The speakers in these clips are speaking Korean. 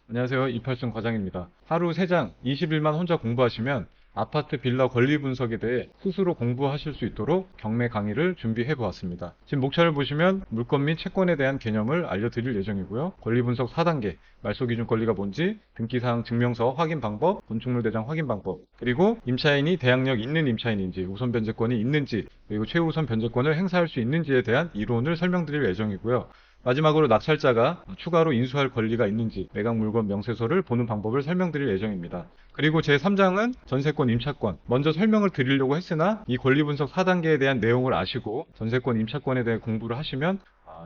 안녕하세요. 이팔순 과장입니다. 하루 3장 20일만 혼자 공부하시면 아파트 빌라 권리 분석에 대해 스스로 공부하실 수 있도록 경매 강의를 준비해 보았습니다. 지금 목차를 보시면 물건 및 채권에 대한 개념을 알려드릴 예정이고요. 권리 분석 4단계, 말소기준 권리가 뭔지, 등기사항 증명서 확인 방법, 건축물 대장 확인 방법, 그리고 임차인이 대항력 있는 임차인인지, 우선 변제권이 있는지, 그리고 최우선 변제권을 행사할 수 있는지에 대한 이론을 설명드릴 예정이고요. 마지막으로 낙찰자가 추가로 인수할 권리가 있는지 매각 물건 명세서를 보는 방법을 설명드릴 예정입니다. 그리고 제3장은 전세권 임차권. 먼저 설명을 드리려고 했으나 이 권리분석 4단계에 대한 내용을 아시고 전세권 임차권에 대해 공부를 하시면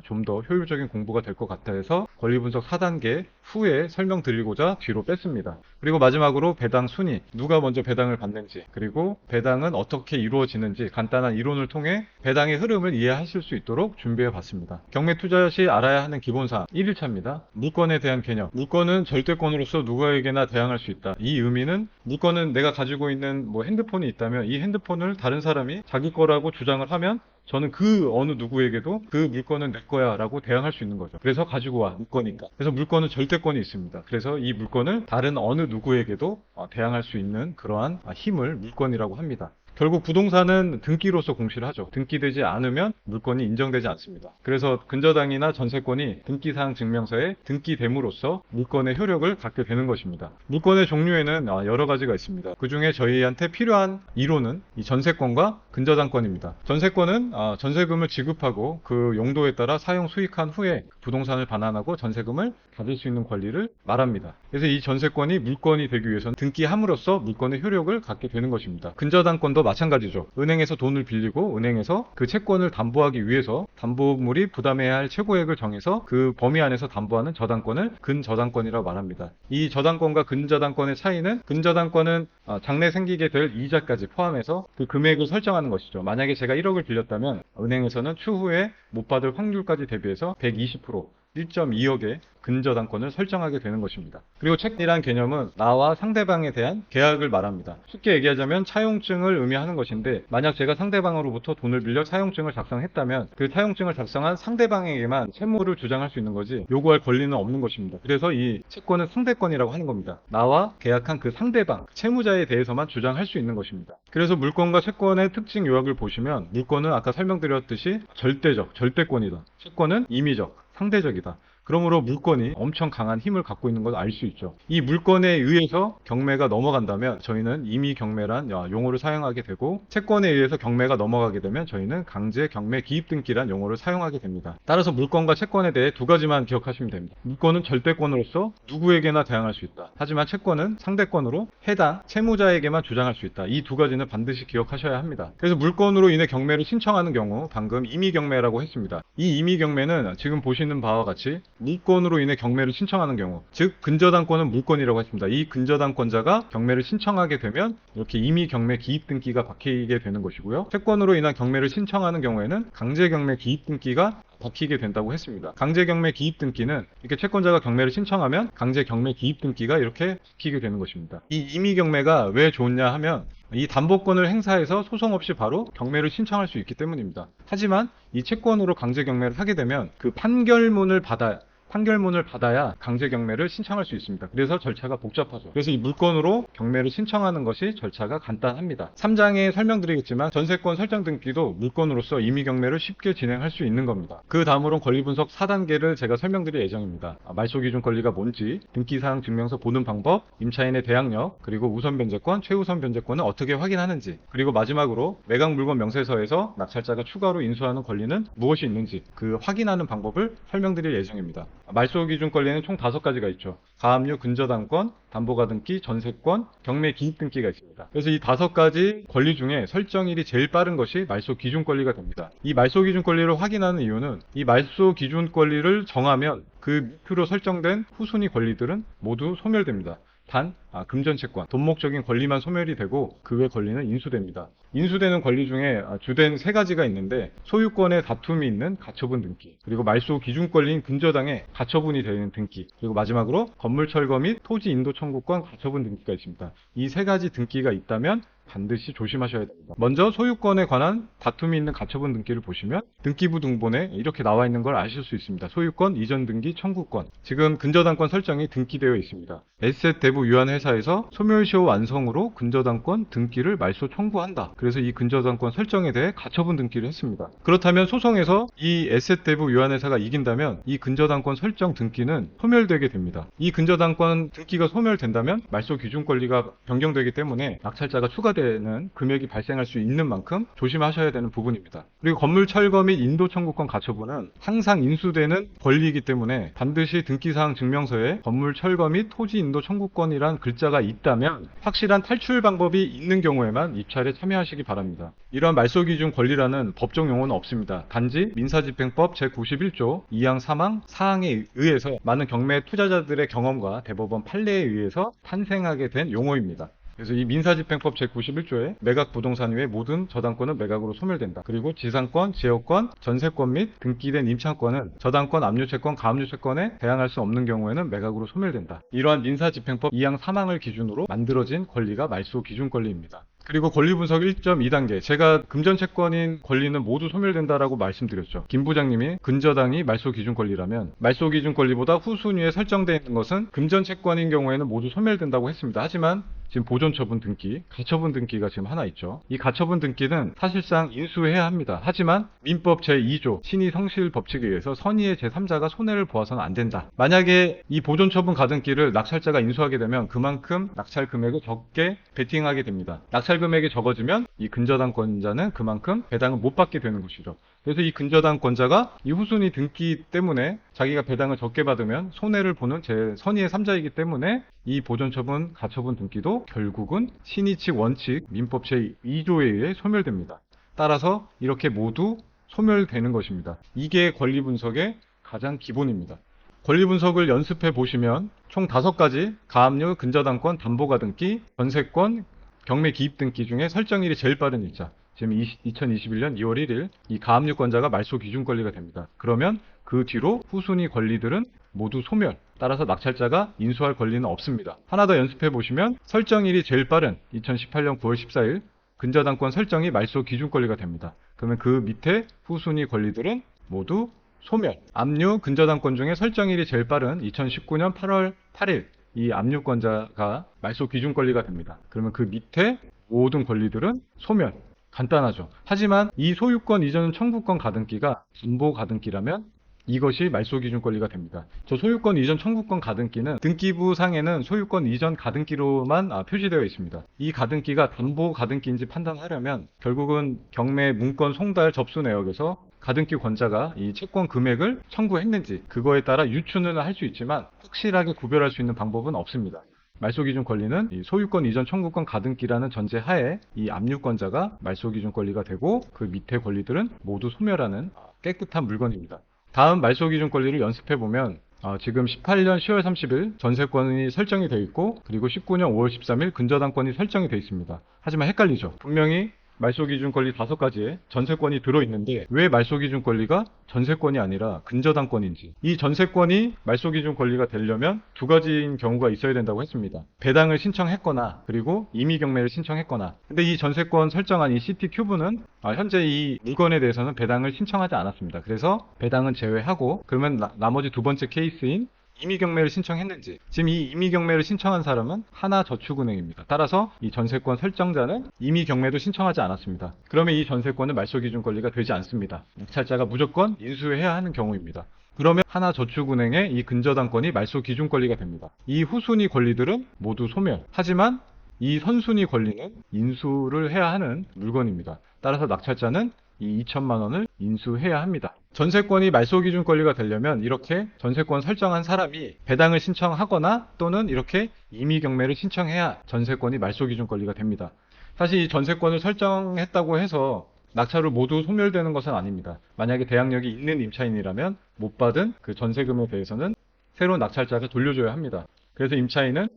좀 더 효율적인 공부가 될 것 같아 해서 권리분석 4단계 후에 설명드리고자 뒤로 뺐습니다. 그리고 마지막으로 배당 순위, 누가 먼저 배당을 받는지, 그리고 배당은 어떻게 이루어지는지 간단한 이론을 통해 배당의 흐름을 이해하실 수 있도록 준비해 봤습니다. 경매 투자 시 알아야 하는 기본사항 1일차입니다. 물건에 대한 개념. 물건은 절대권으로서 누구에게나 대항할 수 있다. 이 의미는 물건은 내가 가지고 있는 핸드폰이 있다면 이 핸드폰을 다른 사람이 자기 거라고 주장을 하면 저는 그 어느 누구에게도 그 물건은 내 거야 라고 대항할 수 있는 거죠. 그래서 가지고 와, 물건이니까. 그래서 물건은 절대권이 있습니다. 그래서 이 물건을 다른 어느 누구에게도 대항할 수 있는 그러한 힘을 물건이라고 합니다. 결국 부동산은 등기로서 공시를 하죠. 등기되지 않으면 물건이 인정되지 않습니다. 그래서 근저당이나 전세권이 등기사항 증명서에 등기됨으로써 물건의 효력을 갖게 되는 것입니다. 물건의 종류에는 여러 가지가 있습니다. 그 중에 저희한테 필요한 이론은 이 전세권과 근저당권입니다. 전세권은 전세금을 지급하고 그 용도에 따라 사용 수익한 후에 부동산을 반환하고 전세금을 받을 수 있는 권리를 말합니다. 그래서 이 전세권이 물건이 되기 위해서는 등기함으로써 물건의 효력을 갖게 되는 것입니다. 근저당권도 마찬가지죠. 은행에서 돈을 빌리고 은행에서 그 채권을 담보하기 위해서 담보물이 부담해야 할 최고액을 정해서 그 범위 안에서 담보하는 저당권을 근저당권이라고 말합니다. 이 저당권과 근저당권의 차이는 근저당권은 장래 생기게 될 이자까지 포함해서 그 금액을 설정하는 것이죠. 만약에 제가 1억을 빌렸다면 은행에서는 추후에 못 받을 확률까지 대비해서 120%, 1.2억의 근저당권을 설정하게 되는 것입니다. 그리고 책이란 개념은 나와 상대방에 대한 계약을 말합니다. 쉽게 얘기하자면 차용증을 의미하는 것인데 만약 제가 상대방으로부터 돈을 빌려 차용증을 작성했다면 그 차용증을 작성한 상대방에게만 채무를 주장할 수 있는 거지 요구할 권리는 없는 것입니다. 그래서 이 채권은 상대권이라고 하는 겁니다. 나와 계약한 그 상대방, 채무자에 대해서만 주장할 수 있는 것입니다. 그래서 물건과 채권의 특징 요약을 보시면 물건은 아까 설명드렸듯이 절대적, 절대권이다. 채권은 임의적, 상대적이다. 그러므로 물건이 엄청 강한 힘을 갖고 있는 걸 알 수 있죠. 이 물건에 의해서 경매가 넘어간다면 저희는 임의 경매란 용어를 사용하게 되고 채권에 의해서 경매가 넘어가게 되면 저희는 강제 경매 기입 등기란 용어를 사용하게 됩니다. 따라서 물건과 채권에 대해 두 가지만 기억하시면 됩니다. 물건은 절대권으로서 누구에게나 대항할 수 있다. 하지만 채권은 상대권으로 해당 채무자에게만 주장할 수 있다. 이 두 가지는 반드시 기억하셔야 합니다. 그래서 물건으로 인해 경매를 신청하는 경우 방금 임의 경매라고 했습니다. 이 임의 경매는 지금 보시는 바와 같이 물건으로 인해 경매를 신청하는 경우, 즉 근저당권은 물건이라고 했습니다. 이 근저당권자가 경매를 신청하게 되면 이렇게 임의 경매 기입 등기가 박히게 되는 것이고요. 채권으로 인한 경매를 신청하는 경우에는 강제 경매 기입 등기가 박히게 된다고 했습니다. 강제 경매 기입 등기는 이렇게 채권자가 경매를 신청하면 강제 경매 기입 등기가 이렇게 박히게 되는 것입니다. 이 임의 경매가 왜 좋냐 하면 이 담보권을 행사해서 소송 없이 바로 경매를 신청할 수 있기 때문입니다. 하지만 이 채권으로 강제 경매를 하게 되면 그 판결문을 받아야 강제 경매를 신청할 수 있습니다. 그래서 절차가 복잡하죠. 그래서 이 물건으로 경매를 신청하는 것이 절차가 간단합니다. 3장에 설명드리겠지만 전세권 설정 등기도 물건으로서 임의 경매를 쉽게 진행할 수 있는 겁니다. 그 다음으로는 권리분석 4단계를 제가 설명드릴 예정입니다. 말소기준 권리가 뭔지, 등기사항 증명서 보는 방법, 임차인의 대항력, 그리고 우선 변제권, 최우선 변제권은 어떻게 확인하는지, 그리고 마지막으로 매각 물건 명세서에서 낙찰자가 추가로 인수하는 권리는 무엇이 있는지 그 확인하는 방법을 설명드릴 예정입니다. 말소기준 권리는 총 5가지가 있죠. 가압류, 근저당권, 담보가등기, 전세권, 경매 기입 등기가 있습니다. 그래서 이 5가지 권리 중에 설정일이 제일 빠른 것이 말소기준 권리가 됩니다. 이 말소기준 권리를 확인하는 이유는 이 말소기준 권리를 정하면 그 밑으로 설정된 후순위 권리들은 모두 소멸됩니다. 단 금전채권, 돈목적인 권리만 소멸이 되고 그 외 권리는 인수됩니다. 인수되는 권리 중에 주된 3가지가 있는데 소유권의 다툼이 있는 가처분 등기, 그리고 말소 기준 권리인 근저당의 가처분이 되는 등기, 그리고 마지막으로 건물 철거 및 토지 인도 청구권 가처분 등기가 있습니다. 이 3가지 등기가 있다면 반드시 조심하셔야 됩니다. 먼저 소유권에 관한 다툼이 있는 가처분 등기를 보시면 등기부 등본에 이렇게 나와 있는 걸 아실 수 있습니다. 소유권 이전 등기 청구권. 지금 근저당권 설정이 등기되어 있습니다. 에셋 대부 유한 회사에서 소멸시효 완성으로 근저당권 등기를 말소 청구한다. 그래서 이 근저당권 설정에 대해 가처분 등기를 했습니다. 그렇다면 소송에서 이 에셋 대부 유한 회사가 이긴다면 이 근저당권 설정 등기는 소멸되게 됩니다. 이 근저당권 등기가 소멸된다면 말소 기준 권리가 변경되기 때문에 낙찰자가 추가되는 금액이 발생할 수 있는 만큼 조심하셔야 되는 부분입니다. 그리고 건물 철거 및 인도 청구권 가처분은 항상 인수되는 권리이기 때문에 반드시 등기사항 증명서에 건물 철거 및 토지 인도 청구권이란 글자가 있다면 확실한 탈출 방법이 있는 경우에만 입찰에 참여하시기 바랍니다. 이러한 말소 기준 권리라는 법정 용어는 없습니다. 단지 민사집행법 제91조 2항 3항 4항에 의해서 많은 경매 투자자들의 경험과 대법원 판례에 의해서 탄생하게 된 용어입니다. 그래서 이 민사집행법 제91조에 매각 부동산 외 모든 저당권은 매각으로 소멸된다. 그리고 지상권, 지역권, 전세권 및 등기된 임차권은 저당권, 압류채권, 가압류채권에 대항할 수 없는 경우에는 매각으로 소멸된다. 이러한 민사집행법 2항 3항을 기준으로 만들어진 권리가 말소 기준 권리입니다. 그리고 권리 분석 1.2단계. 제가 금전채권인 권리는 모두 소멸된다라고 말씀드렸죠. 김 부장님이 근저당이 말소 기준 권리라면 말소 기준 권리보다 후순위에 설정되어 있는 것은 금전채권인 경우에는 모두 소멸된다고 했습니다. 하지만 지금 보존처분 등기, 가처분 등기가 지금 하나 있죠. 이 가처분 등기는 사실상 인수해야 합니다. 하지만 민법 제2조 신의 성실 법칙에 의해서 선의의 제3자가 손해를 보아서는 안 된다. 만약에 이 보존처분 가등기를 낙찰자가 인수하게 되면 그만큼 낙찰 금액을 적게 베팅하게 됩니다. 낙찰 금액이 적어지면 이 근저당권자는 그만큼 배당을 못 받게 되는 것이죠. 그래서 이 근저당권자가 이 후순위 등기 때문에 자기가 배당을 적게 받으면 손해를 보는 선의의 3자이기 때문에 이 보존처분, 가처분 등기도 결국은 신의 측 원칙 민법 제2조에 의해 소멸됩니다. 따라서 이렇게 모두 소멸되는 것입니다. 이게 권리 분석의 가장 기본입니다. 권리 분석을 연습해 보시면 총 5가지 가압류, 근저당권, 담보가등기, 전세권, 경매 기입 등기 중에 설정일이 제일 빠른 일자. 지금 2021년 2월 1일 이 가압류권자가 말소 기준 권리가 됩니다. 그러면 그 뒤로 후순위 권리들은 모두 소멸. 따라서 낙찰자가 인수할 권리는 없습니다. 하나 더 연습해 보시면 설정일이 제일 빠른 2018년 9월 14일 근저당권 설정이 말소 기준 권리가 됩니다. 그러면 그 밑에 후순위 권리들은 모두 소멸. 압류, 근저당권 중에 설정일이 제일 빠른 2019년 8월 8일 이 압류권자가 말소 기준 권리가 됩니다. 그러면 그 밑에 모든 권리들은 소멸. 간단하죠. 하지만 이 소유권 이전 청구권 가등기가 담보 가등기라면 이것이 말소 기준 권리가 됩니다. 저 소유권 이전 청구권 가등기는 등기부 상에는 소유권 이전 가등기로만 표시되어 있습니다. 이 가등기가 담보 가등기인지 판단하려면 결국은 경매 문건 송달 접수 내역에서 가등기 권자가 이 채권 금액을 청구했는지 그거에 따라 유추는 할 수 있지만 확실하게 구별할 수 있는 방법은 없습니다. 말소 기준 권리는 이 소유권 이전 청구권 가등기라는 전제 하에 이 압류권자가 말소 기준 권리가 되고 그 밑에 권리들은 모두 소멸하는 깨끗한 물건입니다. 다음 말소 기준 권리를 연습해 보면 지금 18년 10월 30일 전세권이 설정이 되어 있고 그리고 19년 5월 13일 근저당권이 설정이 되어 있습니다. 하지만 헷갈리죠. 분명히 말소 기준 권리 5가지에 전세권이 들어있는데 왜 말소 기준 권리가 전세권이 아니라 근저당권인지. 이 전세권이 말소 기준 권리가 되려면 2가지인 경우가 있어야 된다고 했습니다. 배당을 신청했거나 그리고 임의 경매를 신청했거나. 근데 이 전세권 설정한 이 CT큐브는 현재 이 물건에 대해서는 배당을 신청하지 않았습니다. 그래서 배당은 제외하고 그러면 나머지 2번째 케이스인 임의경매를 신청했는지. 지금 이 임의경매를 신청한 사람은 하나저축은행입니다. 따라서 이 전세권 설정자는 임의경매도 신청하지 않았습니다. 그러면 이 전세권은 말소기준 권리가 되지 않습니다. 낙찰자가 무조건 인수해야 하는 경우입니다. 그러면 하나저축은행의 이 근저당권이 말소기준 권리가 됩니다. 이 후순위 권리들은 모두 소멸. 하지만 이 선순위 권리는 인수를 해야 하는 물건입니다. 따라서 낙찰자는 이 2천만 원을 인수해야 합니다. 전세권이 말소기준 권리가 되려면 이렇게 전세권 설정한 사람이 배당을 신청하거나 또는 이렇게 임의경매를 신청해야 전세권이 말소기준 권리가 됩니다. 사실 이 전세권을 설정했다고 해서 낙찰로 모두 소멸되는 것은 아닙니다. 만약에 대항력이 있는 임차인이라면 못 받은 그 전세금에 대해서는 새로운 낙찰자가 돌려줘야 합니다. 그래서 임차인은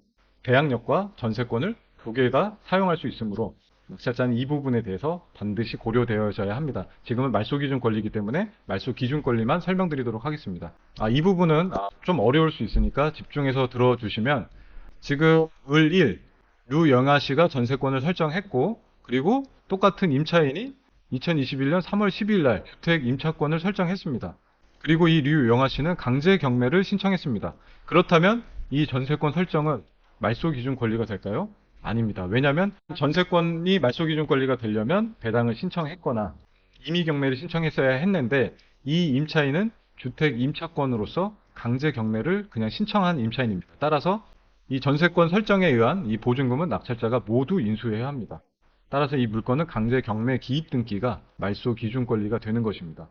대항력과 전세권을 두 개 다 사용할 수 있으므로 낙찰자는 이 부분에 대해서 반드시 고려되어져야 합니다. 지금은 말소기준 권리이기 때문에 말소기준 권리만 설명드리도록 하겠습니다. 이 부분은 좀 어려울 수 있으니까 집중해서 들어주시면 지금 을 1, 류영아 씨가 전세권을 설정했고 그리고 똑같은 임차인이 2021년 3월 12일 날 주택 임차권을 설정했습니다. 그리고 이 류영아 씨는 강제 경매를 신청했습니다. 그렇다면 이 전세권 설정은 말소 기준 권리가 될까요? 아닙니다. 왜냐하면 전세권이 말소 기준 권리가 되려면 배당을 신청했거나 임의 경매를 신청했어야 했는데 이 임차인은 주택 임차권으로서 강제 경매를 그냥 신청한 임차인입니다. 따라서 이 전세권 설정에 의한 이 보증금은 낙찰자가 모두 인수해야 합니다. 따라서 이 물건은 강제 경매 기입 등기가 말소 기준 권리가 되는 것입니다.